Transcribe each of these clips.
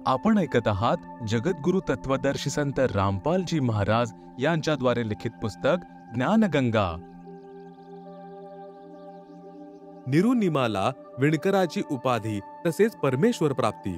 आपण ऐकत आहात जगद्गुरु तत्वदर्शी संत रामपालजी महाराज यांच्याद्वारे लिखित पुस्तक ज्ञानगंगा। निरुनिमाला विणकराची उपाधी तसेच परमेश्वर प्राप्ती।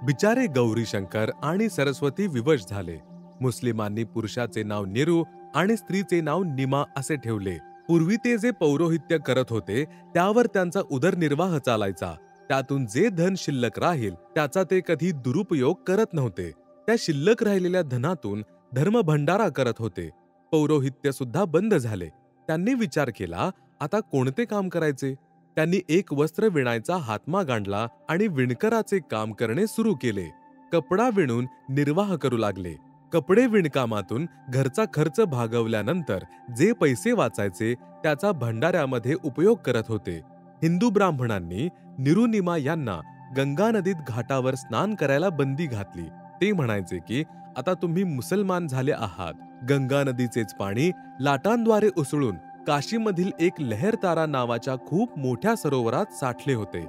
बिचारे गौरीशंकर आणि सरस्वती विवश झाले। मुस्लिमांनी पुरुषाचे नाव निरू आणि स्त्रीचे नाव निमा असे ठेवले। पूर्वी ते जे पौरोहित्य करत होते त्यावर त्यांचा उदरनिर्वाह चालायचा। त्यातून जे धन शिल्लक राहील त्याचा ते कधी दुरुपयोग करत नव्हते। त्या शिल्लक राहिलेल्या धनातून धर्मभंडारा करत होते। पौरोहित्य सुद्धा बंद झाले। त्यांनी विचार केला, आता कोणते काम करायचे? त्यांनी एक वस्त्र विणायचा हातमा गांडला आणि विणकराचे काम करणे सुरू केले। कपडा विणून निर्वाह करू लागले। कपडे विणकामातून घरचा खर्च भागवल्यानंतर जे पैसे वाचायचे त्याचा भंडाऱ्यामध्ये उपयोग करत होते। हिंदू ब्राह्मणांनी निरुनिमा यांना गंगा नदीत घाटावर स्नान करायला बंदी घातली। ते म्हणायचे की आता तुम्ही मुसलमान झाले आहात। गंगा नदीचेच पाणी लाटांद्वारे उसळून काशीमधील एक लहरतारा नावाच्या खूप मोठ्या सरोवरात साठले होते।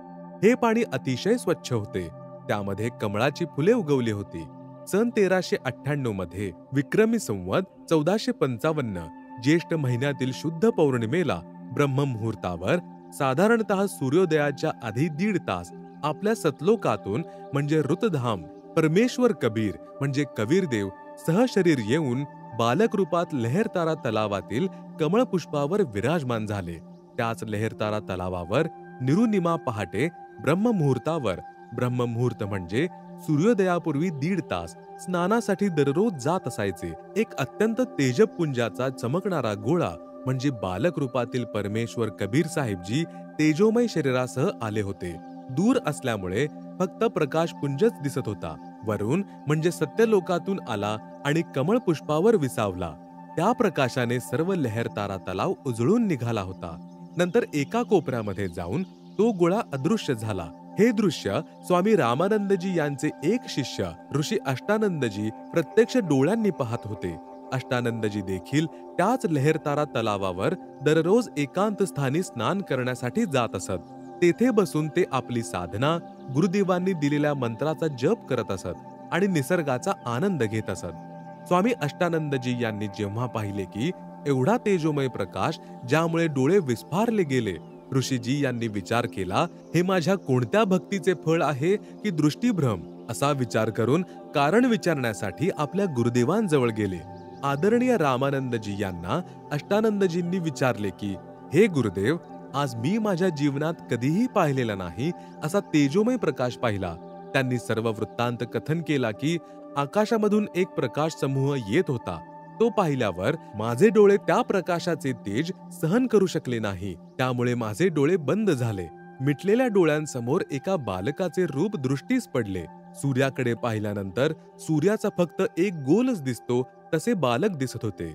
हे पाणी अतिशय स्वच्छ होते। त्यामध्ये कमळाची फुले उगवली होती। सन 1398 मध्ये विक्रमी संवत 1455 ज्येष्ठ महिन्यातील शुद्ध पौर्णिमेला ब्रह्ममुहूर्तावर साधारणतः सूर्योदयाच्या आधी 1.5 तास आपल्या सतलोकातून म्हणजे ऋतधाम परमेश्वर कबीर म्हणजे कबीरदेव सहशरीर येऊन बालक रूपात लहरतारा तलावातील कमळ पुष्पावर विराजमान झाले। त्याच लहरतारा तलावावर निरुनिमा पहाटे ब्रह्ममुहूर्तावर, ब्रह्ममुहूर्त म्हणजे सूर्योदयापूर्वी 1.5 तास स्नानासाठी दररोज जात असायचे। एक अत्यंत तेजपुंजाचा चमकणारा गोळा म्हणजे बालक रूपातील परमेश्वर कबीर साहेबजी तेजोमय शरीरासह आले होते। दूर असल्यामुळे फक्त प्रकाशपुंजच दिसत होता। वरून म्हणजे सत्यलोकातून आला आणि कमळ पुष्पावर विसावला। त्या प्रकाशाने सर्व लहरतारा तलाव उजळून निघाला होता। नंतर एका कोपऱ्यामध्ये जाऊन तो गोळा अदृश्य झाला। हे दृश्य स्वामी रामानंदजी यांचे एक शिष्य ऋषी अष्टानंदजी प्रत्यक्ष डोळ्यांनी पाहत होते। अष्टानंदजी देखील त्याच लहरतारा तलावावर दररोज एकांत स्थानी स्नान करण्यासाठी जात असत। तेथे बसून ते आपली साधना, गुरुदेवांनी दिलेल्या मंत्राचा जप करत असत आणि निसर्गाचा आनंद घेत असत। स्वामी अष्टानंदजी यांनी जेव्हा पाहिले की एवढा तेजोमय प्रकाश ज्यामुळे डोळे विस्फारले गेले, ऋषीजी यांनी विचार केला, हे माझ्या कोणत्या भक्तीचे फळ आहे की दृष्टीभ्रम? असा विचार करून कारण विचारण्यासाठी आपल्या गुरुदेवांजवळ गेले। आदरणीय रामानंदजी यांना अष्टानंदजींनी विचारले की हे गुरुदेव, आज मी माझ्या जीवनात कधीही पाहिलेला नाही असा तेजोमय प्रकाश पाहिला। त्यांनी सर्व वृत्तांत कथन केला की आकाशामधून एक प्रकाश समूह येत होता। तो पाहिल्यावर माझे डोळे त्या प्रकाशाचे तेज सहन करू शकले नाही। त्यामुळे माझे डोळे बंद झाले। मिटलेल्या डोळ्यांसमोर एका बालकाचे रूप दृष्टीस पडले। सूर्याकडे पाहिल्यानंतर सूर्याचा फक्त एक गोलच दिसतो तसे बालक दिसत होते।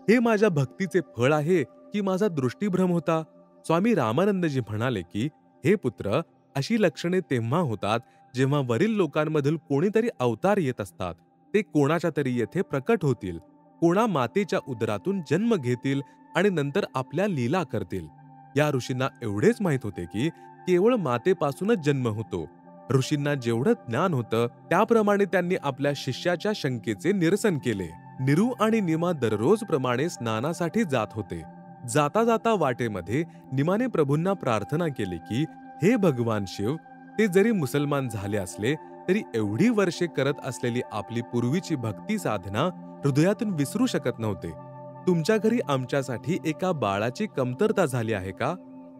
हे माझ्या भक्तीचे फळ आहे की माझा दृष्टीभ्रम होता? स्वामी रामानंदजी म्हणाले की हे पुत्र, अशी लक्षणे तेव्हा होतात जेव्हा वरील लोकांमधील कोणीतरी अवतार येत असतात। ते कोणाच्या तरी येथे प्रकट होतील, कोणा मातेच्या उदरातून जन्म घेतील आणि नंतर आपल्या लीला करतील। या ऋषींना एवढेच माहित होते की केवळ मातेपासूनच जन्म होतो। ऋषींना जेवढं ज्ञान होतं त्याप्रमाणे त्यांनी आपल्या शिष्याच्या शंकेचे निरसन केले। निरू आणि निमा दररोज प्रमाणे स्नानासाठी जात होते। जाता जाता वाटेमध्ये निमाने प्रभूंना प्रार्थना केली की हे भगवान शिव, ते जरी मुसलमान झाले असले तरी एवढी वर्षे करत असलेली आपली पूर्वीची भक्ती साधना हृदयातून विसरू शकत नव्हते। तुमच्या घरी आमच्यासाठी एका बाळाची कमतरता झाली आहे का?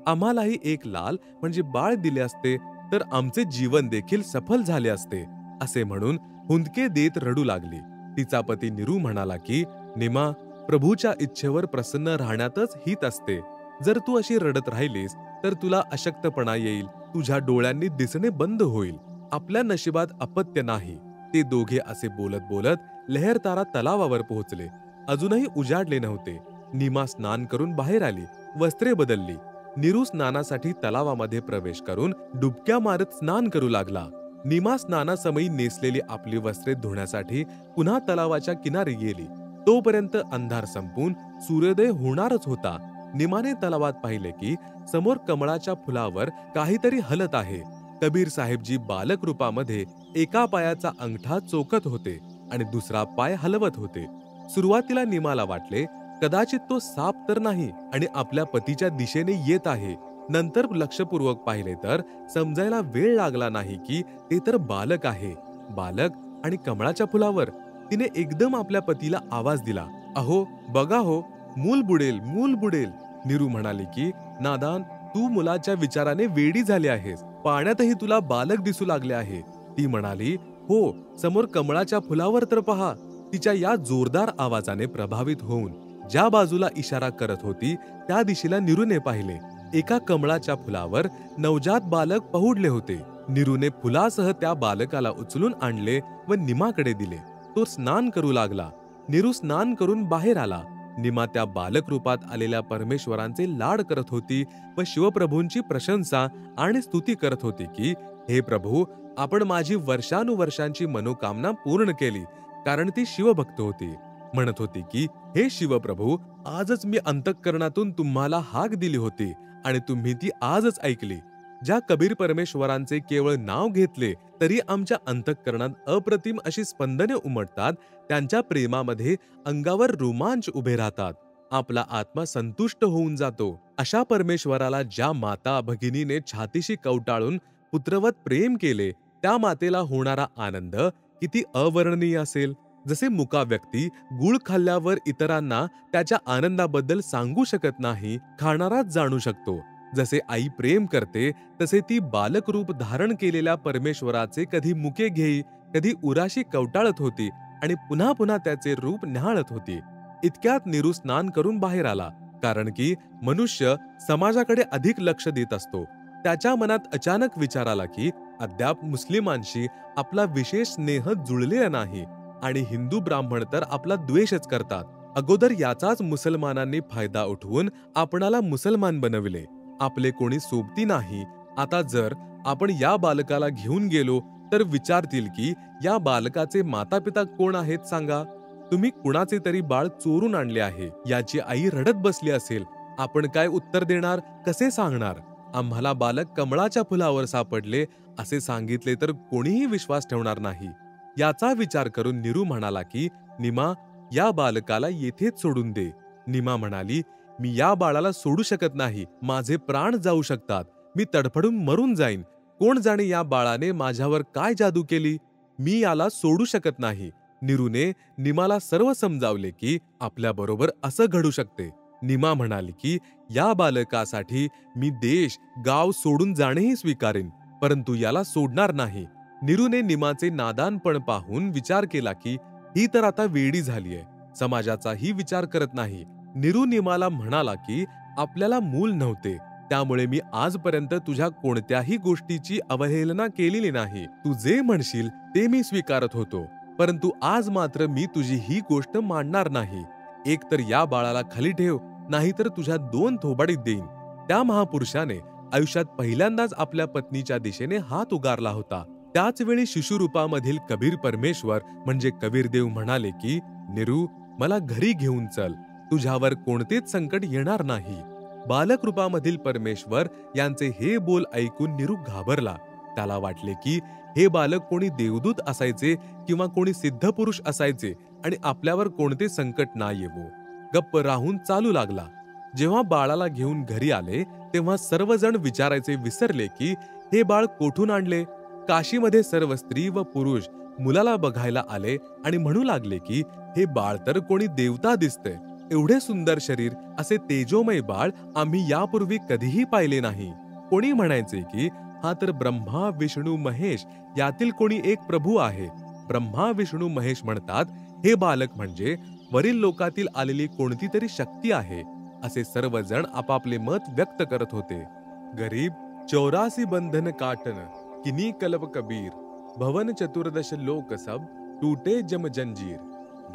आम्हालाही एक लाल म्हणजे बाळ दिले असते तर आमचे जीवन देखील सफल झाले असते, असे म्हणून हुंदके देत रडू लागली। तिचा पती निरू म्हणाला की निमा, प्रभूच्या इच्छेवर प्रसन्न राहण्यातच हित असते। जर तू अशी रडत राहिलीस तर तुला अशक्तपणा येईल, तुझ्या डोळ्यांनी दिसणे बंद होईल, आपल्या नशिबात अपत्य नाही। ते दोघे असे बोलत बोलत लहरतारा तलावावर पोहोचले। अजूनही उजाडले नव्हते। निमा स्नान करून बाहेर आली, वस्त्रे बदलली। निरू स्नानासाठी तलावामध्ये प्रवेश करून डुबक्या मारत स्नान करू लागला। निमा स्नानासमयी नेसलेली आपली वस्त्रे धुण्यासाठी पुन्हा तलावाच्या किनारी गेली। तोपर्यंत अंधार संपून सूर्योदय होणारच होता। निमाने तलावात पाहिले की समोर कमळाच्या फुलावर काहीतरी हलत आहे। कबीर साहेबजी बालक रूपामध्ये एका पायाचा अंगठा चोखत होते आणि दुसरा पाय हलवत होते. सुरुवातीला निमाला वाटले कदाचित तो साप तर नाही आणि आपल्या पतीच्या दिशेने येत आहे. नंतर लक्षपूर्वक पाहिले तर समजायला वेळ लागला नाही की ते तर बालक आहे. बालक आणि कमळाच्या फुलावर. तिने एकदम आपल्या पतीला आवाज दिला, अहो बघा हो, मूल बुडेल, मूल बुडेल. नीरू म्हणाली की नादान, तू मुलाच्या विचाराने वेडी झाली आहेस. पाण्यातही तुला बालक दिसू लागले आहे. ती म्हणाली, हो, समोर कमळाच्या फुलावर तर पहा. तिच्या या जोरदार आवाजाने प्रभावित होऊन ज्या बाजूला इशारा करत होती त्या दिशेला नीरूने पाहिले. एका कमळाच्या फुलावर नवजात बालक पहुडले होते. नीरूने फुलासह त्या बालकाला उचलून आणले व निमाकडे दिले. तो स्नान करू लागला. नीरू स्नान करून बाहेर आला. निमा त्या बालक रूपात आलेल्या परमेश्वरांचे लाड करत होती व शिवप्रभूंची प्रशंसा आणि स्तुती करत होती की हे प्रभू, आपण माझी वर्षानुवर्षांची मनोकामना पूर्ण केली. कारण ती शिवभक्त होती. म्हणत होती की हे शिवप्रभू, आजच मी अंतःकरणातून तुम्हाला हाक दिली होती आणि तुम्ही ती आजच ऐकली. ज्या कबीर परमेश्वरांचे केवळ नाव घेतले तरी आमच्या अंतःकरणात अप्रतिम अशी स्पंदने उमटतात. त्यांच्या प्रेमामध्ये अंगावर रोमांच उभे राहतात. आपला आत्मा संतुष्ट होऊन जातो. अशा परमेश्वराला ज्या माता भगिनीने छातीशी कवटाळून पुत्रवत प्रेम केले त्या मातेला होणारा आनंद किती अवर्णनीय असेल. जसे मुका व्यक्ती गुळ खाल्ल्यावर इतरांना त्याच्या आनंदाबद्दल सांगू शकत नाही, खाणाराच जाणू शकतो. जसे आई प्रेम करते तसे ती बालक रूप धारण केलेल्या परमेश्वराचे कधी मुके घेई, कधी उराशी कवटाळत होती आणि पुन्हा पुन्हा त्याचे रूप न्याहाळत होती. इतक्यात नीरू स्नान करून बाहेर आला. कारण की मनुष्य समाजाकडे अधिक लक्ष देत असतो. त्याच्या मनात अचानक विचार आला की अद्याप मुस्लिमांशी आपला विशेष स्नेह जुळलेला नाही आणि हिंदू ब्राह्मण तर आपला द्वेषच करतात. अगोदर याचाच मुसलमानांनी फायदा उठवून आपणाला मुसलमान बनविले. आपले कोणी सोबती नाही. आता जर आपण या बालकाला घेऊन गेलो तर विचारतील की या बालकाचे माता पिता कोण आहेत सांगा. तुम्ही कुणाचे तरी बाळ चोरून आणले आहे. याची आई रडत बसली असेल. आपण काय उत्तर देणार, कसे सांगणार? आम्हाला बालक कमळाच्या फुलावर सापडले असे सांगितले तर कोणीही विश्वास ठेवणार नाही. याचा विचार करून नीरू म्हणाला की निमा, या बालकाला येथेच सोडून दे. निमा म्हणाली, मी या बाळाला सोडू शकत नाही. माझे प्राण जाऊ शकतात. मी तडफडून मरून जाईन. कोण जाणे या बाळाने माझ्यावर काय जादू केली. मी याला सोडू शकत नाही. नीरूने निमाला सर्व समजावले की आपल्याबरोबर असं घडू शकते. निमा म्हणाली की या बालकासाठी मी देश गाव सोडून जाणेही स्वीकारेन, परंतु याला सोडणार नाही. नीरूने निमाचे नादानपण पाहून विचार केला की ही तर आता वेडी झालीये, समाजाचाही विचार करत नाही. नीरू निमाला म्हणाला की आपल्याला मूल नव्हते, त्यामुळे मी आजपर्यंत तुझ्या कोणत्याही गोष्टीची अवहेलना केलेली नाही. तू जे म्हणशील ते मी स्वीकारत होतो, परंतु आज मात्र मी तुझी ही गोष्ट मानणार नाही. एक तर या बाळाला खाली ठेव, नाहीतर तुझ्या 2 थोबाडीत देईन. त्या महापुरुषाने आयुष्यात पहिल्यांदाच आपल्या पत्नीच्या दिशेने हात उगारला होता. त्याच वेळी शिशुरूपामधील कबीर परमेश्वर म्हणजे कबीरदेव म्हणाले की नीरू, मला घरी घेऊन चल. तुझ्यावर कोणतेच संकट येणार नाही. बालक रूपामधील परमेश्वर यांचे हे बोल ऐकून नीरू घाबरला. त्याला वाटले की हे बालक कोणी देवदूत असायचे किंवा कोणी सिद्धपुरुष असायचे आणि आपल्यावर कोणते संकट ना येवो. गप्प राहून चालू लागला. जेव्हा बाळाला घेऊन घरी आले तेव्हा सर्वजण विचारायचे विसरले की हे बाळ कोठून आणले. काशीमध्ये सर्व स्त्री व पुरुष मुलाला बघायला आले आणि म्हणू लागले की हे बाळ तर कोणी देवता दिसते. एवढे सुंदर शरीर, असे तेजोमय बाळ आम्ही यापूर्वी कधीही पाहिले नाही. कोणी म्हणायचे की हा तर ब्रह्मा विष्णू महेश यातील कोणी एक प्रभू आहे. ब्रह्मा विष्णू महेश म्हणतात हे बालक म्हणजे वरील लोकातील आलेली कोणती तरी शक्ती आहे. असे सर्वजण आपापले मत व्यक्त करत होते. गरीब 84 बंधन काटन किनी कलब कबीर, भवन चतुर्दश लोक सब टूटे जम जंजीर.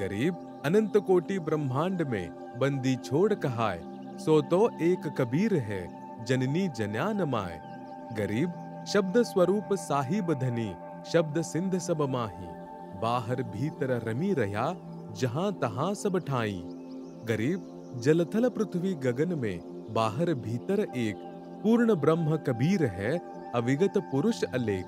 गरीब अनंत कोटि ब्रह्मांड में बंदी छोड़ कहाय, सो तो एक कबीर है जननी जन्यान माय. गरीब शब्द स्वरूप साहिब धनी, शब्द सिंध सब माही, बाहर भीतर रमी रहा जहां तहां सब ठाई. गरीब जलथल पृथ्वी गगन में बाहर भीतर एक, पूर्ण ब्रह्म कबीर है अविगत पुरुष अलेख.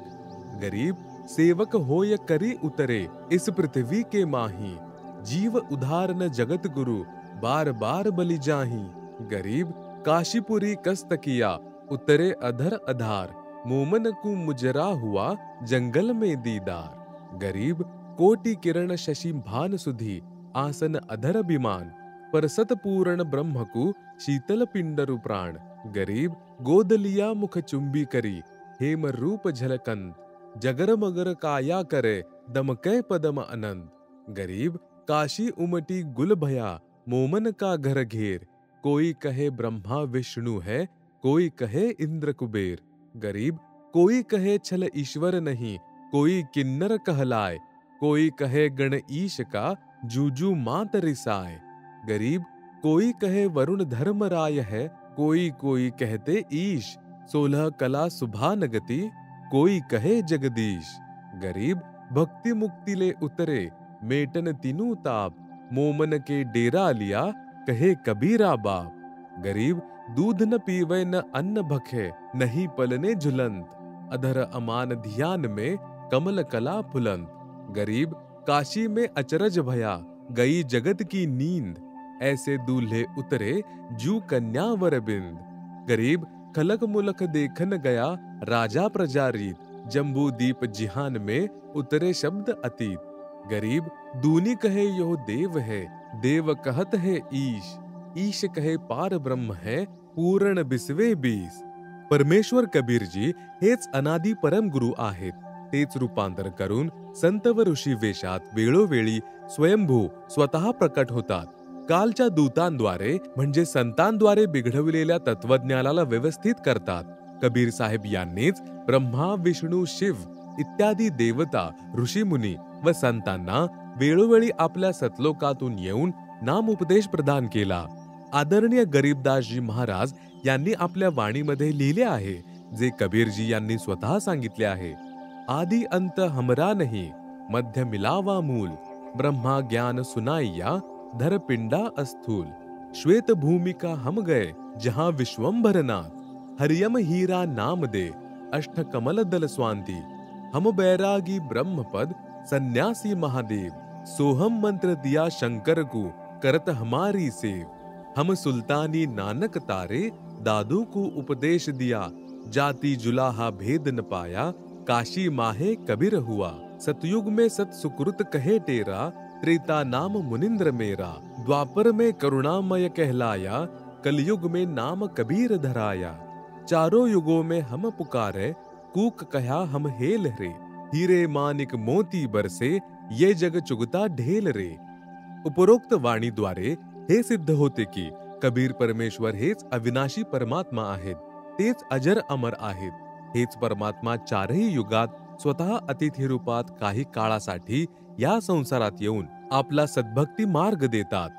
गरीब सेवक होय करी उतरे इस पृथ्वी के माही। जीव उदाहरण जगत गुरु बार बार बलि जाही। गरीब काशीपुरी कस्त किया उतरे अधर अधार। मोमन को मुजरा हुआ जंगल में दीदार। गरीब कोटि किरण शशि भान सुधी आसन अधर अभिमान। पर सतपूर्ण ब्रह्म को शीतल पिंडरु प्राण। गरीब गोद लिया मुख चुंबी करी हेम रूप झलकंत। जगर मगर काया करे दमकै पदम अनंत। गरीब काशी उमटी गुल भया मोमन का घर घेर। कोई कहे ब्रह्मा विष्णु है कोई कहे इंद्र कुबेर। गरीब कोई कहे छल ईश्वर नहीं कोई किन्नर कहलाए। कोई कहे गण ईश का जूजू मात रिसाए। गरीब कोई कहे वरुण धर्मराय है कोई कोई कहते ईश। 16 कला सुभा नगति कोई कहे जगदीश। गरीब भक्ति मुक्ति ले उतरे मेटन तीनू ताप। मोमन के डेरा लिया कहे कबीरा बाप। गरीब दूध न पीवे न अन्न भखे नहीं पलने झुलंत। अधर अमान ध्यान में कमल कला फुलंत। गरीब काशी में अचरज भया गई जगत की नींद। ऐसे दूल्हे उतरे जू कन्या वरबिंद। गरीब खलक मुलक देखन गया राजा प्रजा रीत। जम्बू दीप जिहान में उतरे शब्द अतीत। गरीब दूनी कहे यो देव है देव कहत है ईश। ईश कहे पार ब्रह्म है पूर्ण बिसवे बीस। परमेश्वर कबीरजी हेच अनादी परम गुरु आहेत. तेच रूपांतर करून संत व ऋषी वेशात वेळोवेळी स्वयंभू स्वतः प्रकट होतात. कालच्या दूतांद्वारे म्हणजे संतांद्वारे बिघडविलेल्या तत्वज्ञानाला व्यवस्थित करतात. कबीर साहेब यांनीच ब्रह्मा विष्णू शिव इत्यादी देवता ऋषीमुनी व संतांना वेळोवेळी आपल्या सतलोकातून येऊन नामोपदेश प्रदान केला. आदरणीय गरीबदासजी महाराज यांनी आपल्या वाणीमध्ये लिहिले आहे, जे कबीरजी यांनी स्वतः सांगितले आहे. आदि अंत हमरा नहीं मध्य मिलावा मूल. ब्रह्मा ज्ञान सुनाइया धर पिंडा अस्थूल. श्वेत भूमिका हम गए जहां विश्वंभर नाथ. हरियम हीरा नाम दे अष्ट कमल दल स्वांति. हम बैरागी ब्रह्मपद सन्यासी महादेव. सोहम मंत्र दिया शंकर को करत हमारी सेव. हम सुल्तानी नानक तारे दादू को उपदेश दिया. जाति जुलाहा भेद न पाया काशी माहे कबीर हुआ. सतयुग में सत सुकृत कहे टेरा त्रेता नाम मुनिंद्र मेरा. द्वापर में करुणामय कहलाया कलयुग में नाम कबीर धराया. चारों युगों में हम पुकारे कूक कहा हम हेल रे. हीरे मानिक मोती बरसे ये जग चुगता ढेल रे. उपरोक्त वाणीद्वारे हे सिद्ध होते की कबीर परमेश्वर हेच अविनाशी परमात्मा आहेत. तेच अजर अमर आहेत. हेच परमात्मा चारही युगात स्वतः अतिथी रूपात काही काळासाठी या संसारात येऊन आपला सद्भक्ती मार्ग देतात.